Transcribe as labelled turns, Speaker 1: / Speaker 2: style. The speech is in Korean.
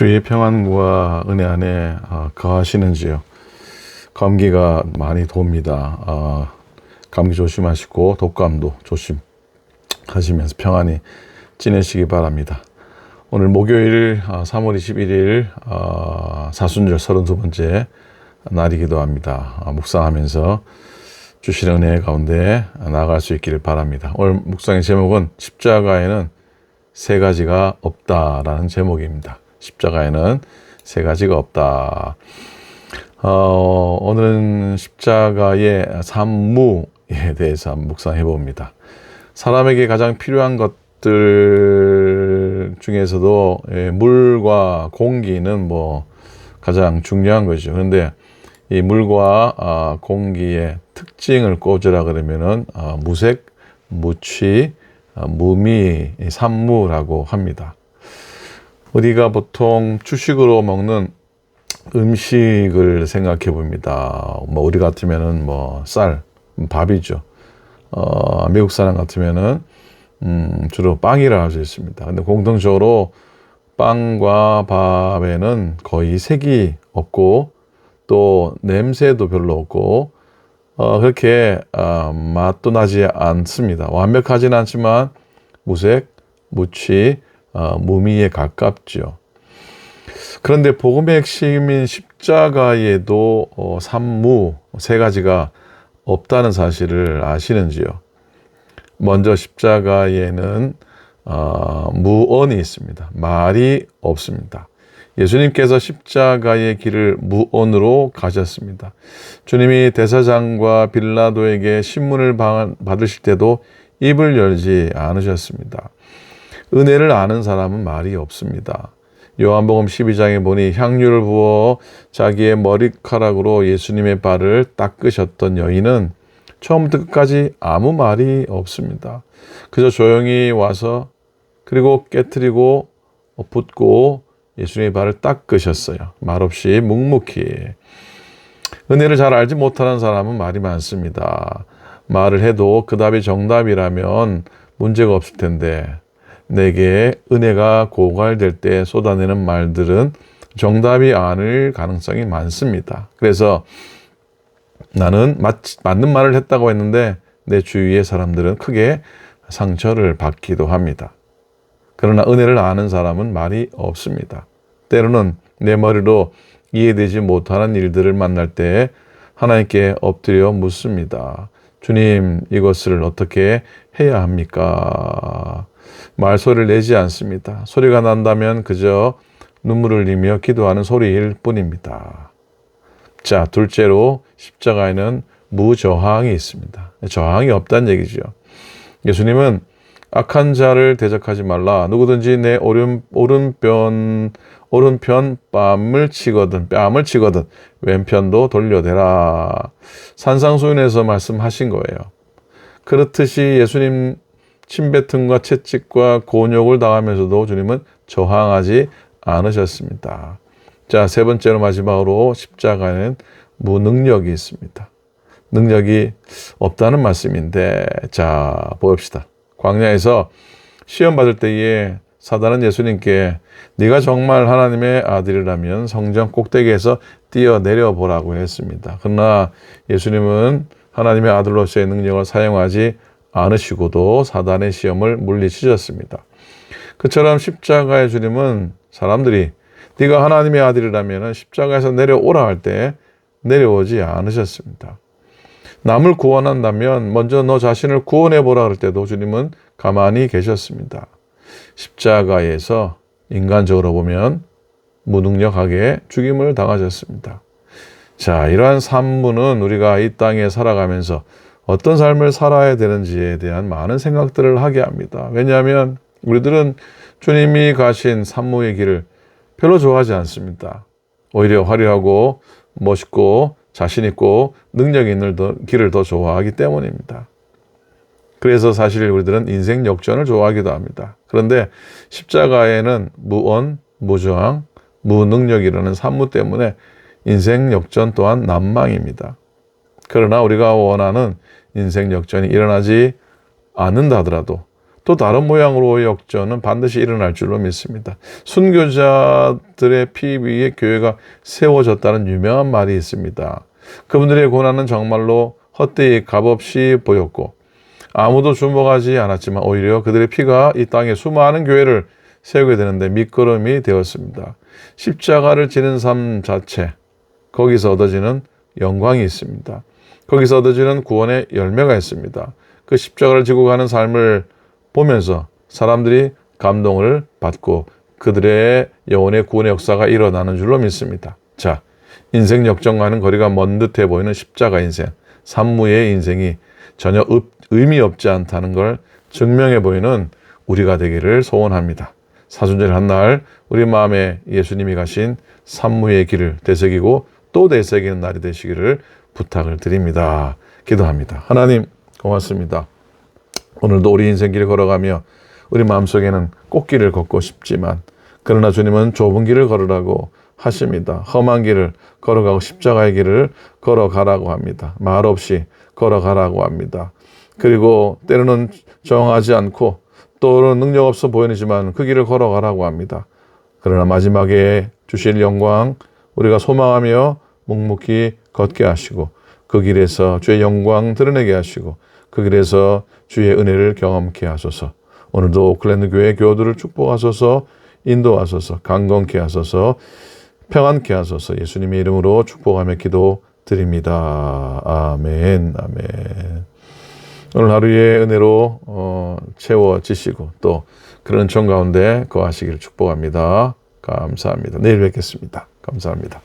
Speaker 1: 주의 평안과 은혜 안에 거하시는지요. 감기가 많이 돕니다. 감기 조심하시고 독감도 조심하시면서 평안히 지내시기 바랍니다. 오늘 목요일 3월 21일 사순절 32번째 날이기도 합니다. 묵상하면서 주시는 은혜 가운데 나아갈 수 있기를 바랍니다. 오늘 묵상의 제목은 십자가에는 세 가지가 없다라는 제목입니다. 십자가에는 세 가지가 없다. 오늘은 십자가의 산무에 대해서 한번 묵상해 봅니다. 사람에게 가장 필요한 것들 중에서도 물과 공기는 가장 중요한 거죠. 그런데 이 물과 공기의 특징을 꼽으라 그러면은 무색, 무취, 무미, 산무라고 합니다. 우리가 보통 주식으로 먹는 음식을 생각해 봅니다. 우리 같으면은 쌀, 밥이죠. 미국 사람 같으면은 주로 빵이라 할 수 있습니다. 근데 공통적으로 빵과 밥에는 거의 색이 없고 또 냄새도 별로 없고 그렇게 맛도 나지 않습니다. 완벽하지는 않지만 무색, 무취, 무미에 가깝죠. 그런데 복음의 핵심인 십자가에도 산무 세 가지가 없다는 사실을 아시는지요? 먼저 십자가에는 무언이 있습니다. 말이 없습니다. 예수님께서 십자가의 길을 무언으로 가셨습니다. 주님이 대사장과 빌라도에게 신문을 받으실 때도 입을 열지 않으셨습니다. 은혜를 아는 사람은 말이 없습니다. 요한복음 12장에 보니 향유를 부어 자기의 머리카락으로 예수님의 발을 닦으셨던 여인은 처음부터 끝까지 아무 말이 없습니다. 그저 조용히 와서 그리고 깨트리고 붓고 예수님의 발을 닦으셨어요. 말없이 묵묵히. 은혜를 잘 알지 못하는 사람은 말이 많습니다. 말을 해도 그 답이 정답이라면 문제가 없을 텐데 내게 은혜가 고갈될 때 쏟아내는 말들은 정답이 아닐 가능성이 많습니다. 그래서 나는 맞는 말을 했다고 했는데 내 주위의 사람들은 크게 상처를 받기도 합니다. 그러나 은혜를 아는 사람은 말이 없습니다. 때로는 내 머리로 이해되지 못하는 일들을 만날 때 하나님께 엎드려 묻습니다. 주님, 이것을 어떻게 해야 합니까? 말소리를 내지 않습니다. 소리가 난다면 그저 눈물을 흘리며 기도하는 소리일 뿐입니다. 자, 둘째로 십자가에는 무저항이 있습니다. 저항이 없다는 얘기죠. 예수님은 악한 자를 대적하지 말라. 누구든지 내 오른편 뺨을 치거든 왼편도 돌려대라. 산상수훈에서 말씀하신 거예요. 그렇듯이 예수님 침뱉음과 채찍과 곤욕을 당하면서도 주님은 저항하지 않으셨습니다. 자, 세 번째로 마지막으로 십자가에는 무능력이 있습니다. 능력이 없다는 말씀인데, 자, 봅시다. 광야에서 시험 받을 때에 사단은 예수님께 네가 정말 하나님의 아들이라면 성전 꼭대기에서 뛰어내려 보라고 했습니다. 그러나 예수님은 하나님의 아들로서의 능력을 사용하지 않으시고도 사단의 시험을 물리치셨습니다. 그처럼 십자가의 주님은 사람들이 네가 하나님의 아들이라면 십자가에서 내려오라 할 때 내려오지 않으셨습니다. 남을 구원한다면 먼저 너 자신을 구원해 보라 할 때도 주님은 가만히 계셨습니다. 십자가에서 인간적으로 보면 무능력하게 죽임을 당하셨습니다. 자, 이러한 산무는 우리가 이 땅에 살아가면서 어떤 삶을 살아야 되는지에 대한 많은 생각들을 하게 합니다. 왜냐하면 우리들은 주님이 가신 산무의 길을 별로 좋아하지 않습니다. 오히려 화려하고 멋있고 자신 있고 능력 있는 길을 더 좋아하기 때문입니다. 그래서 사실 우리들은 인생 역전을 좋아하기도 합니다. 그런데 십자가에는 무언, 무저항, 무능력이라는 산무 때문에 인생 역전 또한 난망입니다. 그러나 우리가 원하는 인생 역전이 일어나지 않는다 하더라도 또 다른 모양으로 역전은 반드시 일어날 줄로 믿습니다. 순교자들의 피 위에 교회가 세워졌다는 유명한 말이 있습니다. 그분들의 고난은 정말로 헛되이 값없이 보였고 아무도 주목하지 않았지만 오히려 그들의 피가 이 땅에 수많은 교회를 세우게 되는데 밑거름이 되었습니다. 십자가를 지는 삶 자체, 거기서 얻어지는 영광이 있습니다. 거기서 얻어지는 구원의 열매가 있습니다. 그 십자가를 지고 가는 삶을 보면서 사람들이 감동을 받고 그들의 영혼의 구원의 역사가 일어나는 줄로 믿습니다. 자, 인생 역정과는 거리가 먼 듯해 보이는 십자가 인생, 산무의 인생이 전혀 의미 없지 않다는 걸 증명해 보이는 우리가 되기를 소원합니다. 사순절 한날 우리 마음에 예수님이 가신 산무의 길을 되새기고 또 되새기는 날이 되시기를 부탁을 드립니다. 기도합니다. 하나님 고맙습니다. 오늘도 우리 인생길을 걸어가며 우리 마음속에는 꽃길을 걷고 싶지만 그러나 주님은 좁은 길을 걸으라고 하십니다. 험한 길을 걸어가고 십자가의 길을 걸어가라고 합니다. 말 없이 걸어가라고 합니다. 그리고 때로는 정하지 않고 또는 능력 없어 보이지만 그 길을 걸어가라고 합니다. 그러나 마지막에 주실 영광 우리가 소망하며 묵묵히 걷게 하시고 그 길에서 주의 영광 드러내게 하시고 그 길에서 주의 은혜를 경험케 하소서. 오늘도 오클랜드 교회 교우들을 축복하소서. 인도하소서. 강건케 하소서. 평안케 하소서. 예수님의 이름으로 축복하며 기도드립니다. 아멘. 아멘. 오늘 하루의 은혜로 채워지시고 또 그런 정 가운데 거하시기를 축복합니다. 감사합니다. 내일 뵙겠습니다. 감사합니다.